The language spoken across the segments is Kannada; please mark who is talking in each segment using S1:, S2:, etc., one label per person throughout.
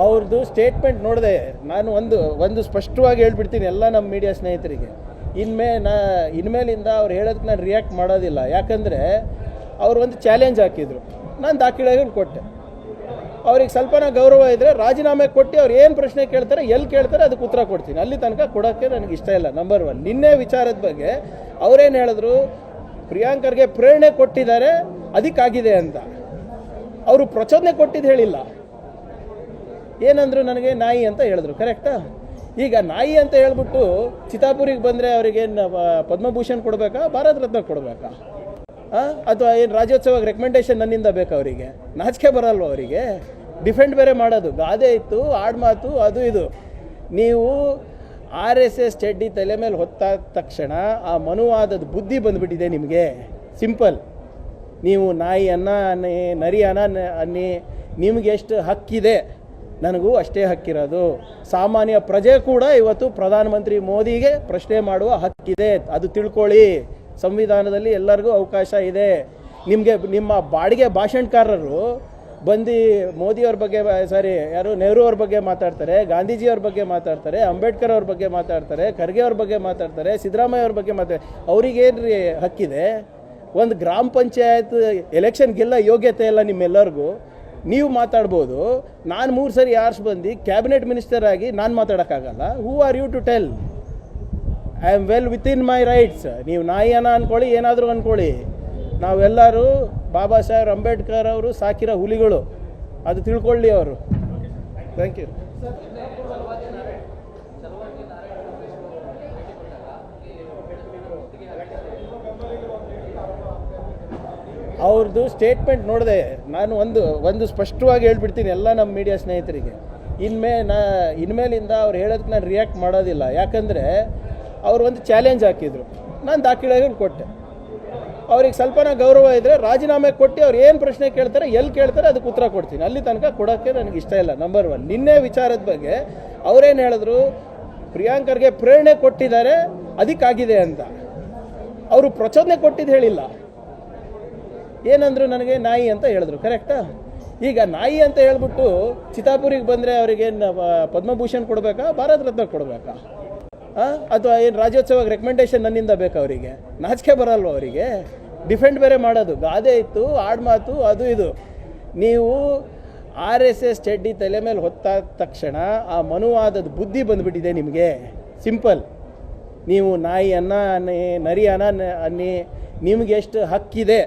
S1: ಅವ್ರದ್ದು ಸ್ಟೇಟ್ಮೆಂಟ್ ನೋಡಿದೆ ನಾನು. ಒಂದು ಸ್ಪಷ್ಟವಾಗಿ ಹೇಳ್ಬಿಡ್ತೀನಿ ಎಲ್ಲ ನಮ್ಮ ಮೀಡಿಯಾ ಸ್ನೇಹಿತರಿಗೆ, ಇನ್ಮೇಲಿಂದ ಅವ್ರು ಹೇಳೋದಕ್ಕೆ ನಾನು ರಿಯಾಕ್ಟ್ ಮಾಡೋದಿಲ್ಲ. ಯಾಕಂದರೆ ಅವರು ಒಂದು ಚಾಲೆಂಜ್ ಹಾಕಿದರು, ನಾನು ದಾಖಲೆಗಳು ಕೊಟ್ಟೆ. ಅವ್ರಿಗೆ ಸ್ವಲ್ಪನ ಗೌರವ ಇದ್ದರೆ ರಾಜೀನಾಮೆ ಕೊಟ್ಟು ಅವ್ರು ಏನು ಪ್ರಶ್ನೆ ಕೇಳ್ತಾರೆ, ಎಲ್ಲಿ ಕೇಳ್ತಾರೆ ಅದಕ್ಕೆ ಉತ್ತರ ಕೊಡ್ತೀನಿ. ಅಲ್ಲಿ ತನಕ ಕೊಡೋಕ್ಕೆ ನನಗೆ ಇಷ್ಟ ಇಲ್ಲ. ನಂಬರ್ 1. ನಿನ್ನೆ ವಿಚಾರದ ಬಗ್ಗೆ ಅವರೇನು ಹೇಳಿದ್ರು, ಪ್ರಿಯಾಂಕರ್ಗೆ ಪ್ರೇರಣೆ ಕೊಟ್ಟಿದ್ದಾರೆ ಅದಕ್ಕಾಗಿದೆ ಅಂತ. ಅವರು ಪ್ರಚೋದನೆ ಕೊಟ್ಟಿದ್ದು ಹೇಳಿಲ್ಲ. ಏನಂದ್ರು, ನನಗೆ ನಾಯಿ ಅಂತ ಹೇಳಿದ್ರು. ಕರೆಕ್ಟಾ? ಈಗ ನಾಯಿ ಅಂತ ಹೇಳ್ಬಿಟ್ಟು ಚಿತ್ತಾಪುರಿಗೆ ಬಂದರೆ ಅವರಿಗೇನು ಪದ್ಮಭೂಷಣ್ ಕೊಡಬೇಕಾ, ಭಾರತ ರತ್ನ ಕೊಡಬೇಕಾ? ಅಥವಾ ಏನು ರಾಜ್ಯೋತ್ಸವಕ್ಕೆ ರೆಕಮೆಂಡೇಶನ್ ನನ್ನಿಂದ ಬೇಕಾ? ಅವರಿಗೆ ನಾಚಿಕೆ ಬರಲ್ವ? ಅವರಿಗೆ ಡಿಫೆಂಡ್ ಬೇರೆ ಮಾಡೋದು, ಗಾದೆ ಇತ್ತು, ಆಡ್ಮಾತು, ಅದು ಇದು. ನೀವು RSS ಚಡ್ಡಿ ತಲೆ ಮೇಲೆ ಹೊತ್ತಾದ ತಕ್ಷಣ ಆ ಮನುವಾದದ ಬುದ್ಧಿ ಬಂದುಬಿಟ್ಟಿದೆ ನಿಮಗೆ. ಸಿಂಪಲ್. ನೀವು ನಾಯಿ ಅನ್ನಿ, ನರಿ ಅನ್ನಿ, ನಿಮಗೆ ಎಷ್ಟು ಹಕ್ಕಿದೆ ನನಗೂ ಅಷ್ಟೇ ಹಕ್ಕಿರೋದು. ಸಾಮಾನ್ಯ ಪ್ರಜೆ ಕೂಡ ಇವತ್ತು ಪ್ರಧಾನಮಂತ್ರಿ ಮೋದಿಗೆ ಪ್ರಶ್ನೆ ಮಾಡುವ ಹಕ್ಕಿದೆ, ಅದು ತಿಳ್ಕೊಳ್ಳಿ. ಸಂವಿಧಾನದಲ್ಲಿ ಎಲ್ಲರಿಗೂ ಅವಕಾಶ ಇದೆ. ನಿಮ್ಮ ಬಾಡಿಗೆ ಭಾಷಣಕಾರರು ಬಂದು ಮೋದಿಯವ್ರ ಬಗ್ಗೆ, ನೆಹರು ಅವ್ರ ಬಗ್ಗೆ ಮಾತಾಡ್ತಾರೆ, ಗಾಂಧೀಜಿಯವ್ರ ಬಗ್ಗೆ ಮಾತಾಡ್ತಾರೆ, ಅಂಬೇಡ್ಕರ್ ಅವ್ರ ಬಗ್ಗೆ ಮಾತಾಡ್ತಾರೆ, ಖರ್ಗೆ ಅವ್ರ ಬಗ್ಗೆ ಮಾತಾಡ್ತಾರೆ, ಸಿದ್ದರಾಮಯ್ಯ ಅವ್ರ ಬಗ್ಗೆ ಮಾತಾಡ್ತಾರೆ. ಅವ್ರಿಗೇನ್ರಿ ಹಕ್ಕಿದೆ? ಒಂದು ಗ್ರಾಮ ಪಂಚಾಯತ್ ಎಲೆಕ್ಷನ್ ಗೆಲ್ಲ ಯೋಗ್ಯತೆ ಇಲ್ಲ ನಿಮ್ಮೆಲ್ಲರಿಗೂ. ನೀವು ಮಾತಾಡ್ಬೋದು, ನಾನು 3 ಸರಿ ಆರ್ಸ್ ಬಂದು ಕ್ಯಾಬಿನೆಟ್ ಮಿನಿಸ್ಟರ್ ಆಗಿ ನಾನು ಮಾತಾಡೋಕ್ಕಾಗಲ್ಲ. Who are you to tell? I am well within my rights. ನೀವು ನಾಯಿಯನ್ನ ಅಂದ್ಕೊಳ್ಳಿ, ಏನಾದರೂ ಅಂದ್ಕೊಳ್ಳಿ, ನಾವೆಲ್ಲರೂ ಬಾಬಾ ಸಾಹೇಬ್ ಅಂಬೇಡ್ಕರ್ ಅವರು ಸಾಕಿರೋ ಹುಲಿಗಳು, ಅದು ತಿಳ್ಕೊಳ್ಳಿ ಅವರು. Thank you. ಅವ್ರದ್ದು ಸ್ಟೇಟ್ಮೆಂಟ್ ನೋಡಿದೆ ನಾನು. ಒಂದು ಸ್ಪಷ್ಟವಾಗಿ ಹೇಳ್ಬಿಡ್ತೀನಿ ಎಲ್ಲ ನಮ್ಮ ಮೀಡಿಯಾ ಸ್ನೇಹಿತರಿಗೆ, ಇನ್ಮೇಲಿಂದ ಅವ್ರು ಹೇಳೋದಕ್ಕೆ ನಾನು ರಿಯಾಕ್ಟ್ ಮಾಡೋದಿಲ್ಲ. ಯಾಕಂದರೆ ಅವರು ಒಂದು ಚಾಲೆಂಜ್ ಹಾಕಿದರು, ನಾನು ದಾಖಲೆಗಳು ಕೊಟ್ಟೆ. ಅವ್ರಿಗೆ ಸ್ವಲ್ಪನ ಗೌರವ ಇದ್ದರೆ ರಾಜೀನಾಮೆ ಕೊಟ್ಟು ಅವ್ರು ಏನು ಪ್ರಶ್ನೆ ಕೇಳ್ತಾರೆ, ಎಲ್ಲಿ ಕೇಳ್ತಾರೆ ಅದಕ್ಕೆ ಉತ್ತರ ಕೊಡ್ತೀನಿ. ಅಲ್ಲಿ ತನಕ ಕೊಡೋಕ್ಕೆ ನನಗೆ ಇಷ್ಟ ಇಲ್ಲ. ನಂಬರ್ 1. ನಿನ್ನೆ ವಿಚಾರದ ಬಗ್ಗೆ ಅವರೇನು ಹೇಳಿದ್ರು, ಪ್ರಿಯಾಂಕರ್ಗೆ ಪ್ರೇರಣೆ ಕೊಟ್ಟಿದ್ದಾರೆ ಅದಕ್ಕಾಗಿದೆ ಅಂತ. ಅವರು ಪ್ರಚೋದನೆ ಕೊಟ್ಟಿದ್ದು ಹೇಳಿಲ್ಲ. ಏನಂದ್ರು, ನನಗೆ ನಾಯಿ ಅಂತ ಹೇಳಿದ್ರು. ಕರೆಕ್ಟಾ? ಈಗ ನಾಯಿ ಅಂತ ಹೇಳ್ಬಿಟ್ಟು ಚಿತ್ತಾಪುರಿಗೆ ಬಂದರೆ ಅವರಿಗೇನು ಪದ್ಮಭೂಷಣ್ ಕೊಡಬೇಕಾ, ಭಾರತ ರತ್ನ ಕೊಡಬೇಕಾ? ಅಥವಾ ಏನು ರಾಜ್ಯೋತ್ಸವಕ್ಕೆ ರೆಕಮೆಂಡೇಶನ್ ನನ್ನಿಂದ ಬೇಕಾ? ಅವರಿಗೆ ನಾಚಿಕೆ ಬರಲ್ವ? ಅವರಿಗೆ ಡಿಫೆಂಡ್ ಬೇರೆ ಮಾಡೋದು, ಗಾದೆ ಇತ್ತು, ಆಡ್ಮಾತು, ಅದು ಇದು. ನೀವು RSS ಚಡ್ಡಿ ತಲೆ ಮೇಲೆ ಹೊತ್ತಾದ ತಕ್ಷಣ ಆ ಮನುವಾದದ ಬುದ್ಧಿ ಬಂದುಬಿಟ್ಟಿದೆ ನಿಮಗೆ. ಸಿಂಪಲ್. ನೀವು ನಾಯಿ ಅನ್ನಿ, ನರಿ ಅನ್ನಿ, ನಿಮಗೆ ಎಷ್ಟು ಹಕ್ಕಿದೆ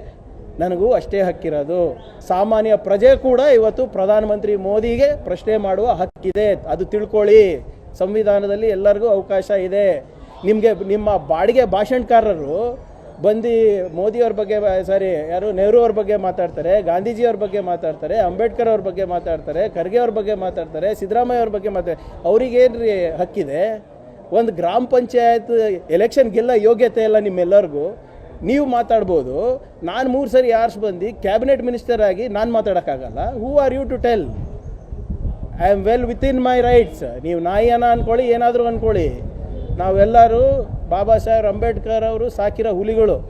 S1: ನನಗೂ ಅಷ್ಟೇ ಹಕ್ಕಿರೋದು. ಸಾಮಾನ್ಯ ಪ್ರಜೆ ಕೂಡ ಇವತ್ತು ಪ್ರಧಾನಮಂತ್ರಿ ಮೋದಿಗೆ ಪ್ರಶ್ನೆ ಮಾಡುವ ಹಕ್ಕಿದೆ, ಅದು ತಿಳ್ಕೊಳ್ಳಿ. ಸಂವಿಧಾನದಲ್ಲಿ ಎಲ್ಲರಿಗೂ ಅವಕಾಶ ಇದೆ. ನಿಮ್ಮ ಬಾಡಿಗೆ ಭಾಷಣಕಾರರು ಬಂದು ಮೋದಿಯವ್ರ ಬಗ್ಗೆ, ನೆಹರು ಅವ್ರ ಬಗ್ಗೆ ಮಾತಾಡ್ತಾರೆ, ಗಾಂಧೀಜಿಯವ್ರ ಬಗ್ಗೆ ಮಾತಾಡ್ತಾರೆ, ಅಂಬೇಡ್ಕರ್ ಅವ್ರ ಬಗ್ಗೆ ಮಾತಾಡ್ತಾರೆ, ಖರ್ಗೆ ಅವ್ರ ಬಗ್ಗೆ ಮಾತಾಡ್ತಾರೆ, ಸಿದ್ದರಾಮಯ್ಯ ಅವ್ರ ಬಗ್ಗೆ ಮಾತಾಡ್ತಾರೆ. ಅವ್ರಿಗೇನ್ರಿ ಹಕ್ಕಿದೆ? ಒಂದು ಗ್ರಾಮ ಪಂಚಾಯತ್ ಎಲೆಕ್ಷನ್ ಗೆಲ್ಲ ಯೋಗ್ಯತೆ ಇಲ್ಲ ನಿಮ್ಮೆಲ್ಲರಿಗೂ. ನೀವು ಮಾತಾಡ್ಬೋದು, ನಾನು 3 ಸರಿ ಆರ್ಸ್ ಬಂದು ಕ್ಯಾಬಿನೆಟ್ ಮಿನಿಸ್ಟರ್ ಆಗಿ ನಾನು ಮಾತಾಡೋಕ್ಕಾಗಲ್ಲ. Who are you to tell? I am well within my rights. ನೀವು ನಾಯಿಯನ್ನ ಅಂದ್ಕೊಳ್ಳಿ, ಏನಾದರೂ ಅಂದ್ಕೊಳ್ಳಿ, ನಾವೆಲ್ಲರೂ ಬಾಬಾ ಸಾಹೇಬ್ ಅಂಬೇಡ್ಕರ್ ಅವರು ಸಾಕಿರೋ ಹುಲಿಗಳು.